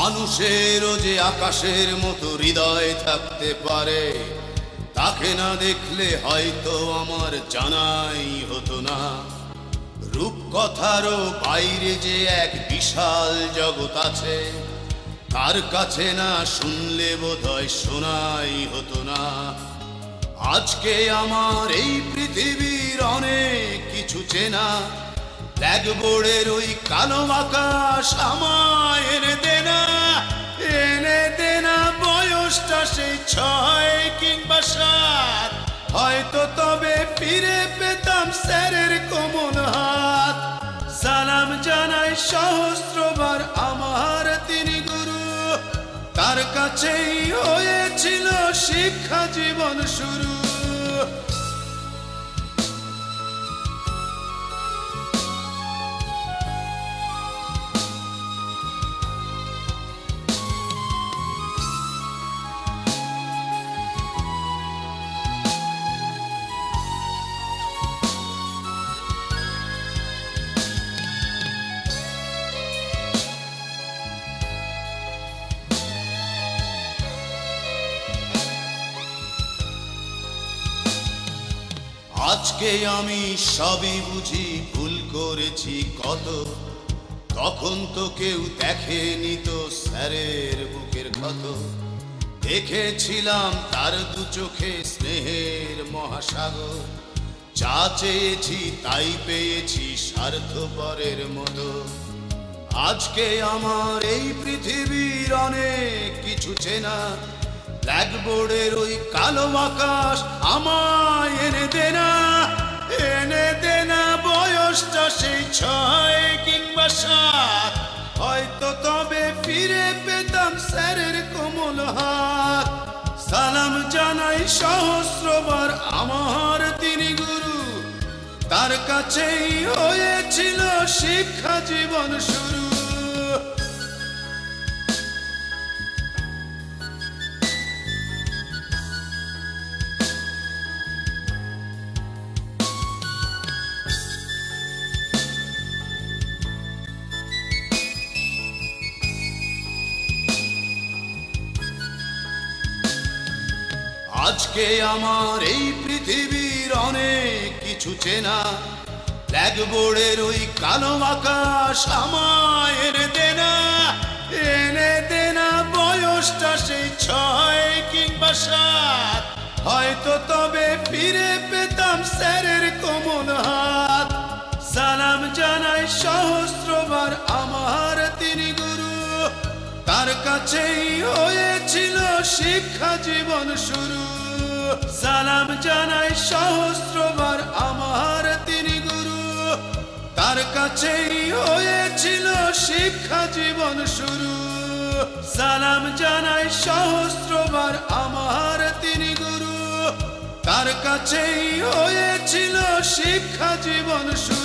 মানুষেরও যে আকাশের মতো হৃদয় থাকতে পারে, তাকে না দেখলে হয়তো আমার জানাই হতো না। রূপকথারও বাইরে যে এক বিশাল জগৎ আছে, তার কাছে না শুনলে বোধহয় শোনাই হতো না। আজকে আমার এই পৃথিবীর অনেক কিছু চেনা, ব্ল্যাকবোর্ডের ওই কালো আকাশ আমায় এনে দেনা বয়সটা সেই 6 কিংবা 7, হয়তো তবে ফিরে পেতাম স্যারের কোমল হাত। সালাম জানাই সহস্রবার আমার তিনি গুরু, তার কাছেই হয়েছিল শিক্ষা জীবন শুরু। আজকে আমি সবই বুঝি, ভুল করেছি কত, তখন তো কেউ দেখেনি তো স্যারের বুকের ক্ষত। দেখেছিলাম তার দু চোখে স্নেহের মহাসাগর, যা চেয়েছি তাই পেয়েছি স্বার্থপরের মতো। আজকে আমার এই পৃথিবীর অনেক কিছু চেনা, ব্ল্যাকবোর্ডের ওই কালো আকাশ আমায় এনে দেনা বয়সটা সেই 6 কিংবা 7, হয়তো তবে ফিরে পেতাম স্যারের কোমল হাত। সালাম জানাই সহস্রবার আমার তিনি গুরু, তার কাছেই হয়েছিল শিক্ষা জীবন শুরু। আজকে আমার এই পৃথিবীর অনেক কিছু চেনা, ব্ল্যাকবোর্ডের ওই কালো আকাশ আমায় এনে দেনা বয়সটা সেই 6 কিংবা 7, হয়তো তবে ফিরে পেতাম স্যারের কোমল হাত। সালাম জানাই সহস্রবার আমার তিনি গুরু, তার কাছেই হয়েছিল শিক্ষা জীবন শুরু। সালাম জানাই সহস্রবার আমার তিনি গুরু, তার কাছেই হয়েছিল শিক্ষা জীবন শুরু। সালাম জানাই সহস্রবার আমার তিনি গুরু, তার কাছেই হয়েছিল শিক্ষা জীবন শুরু।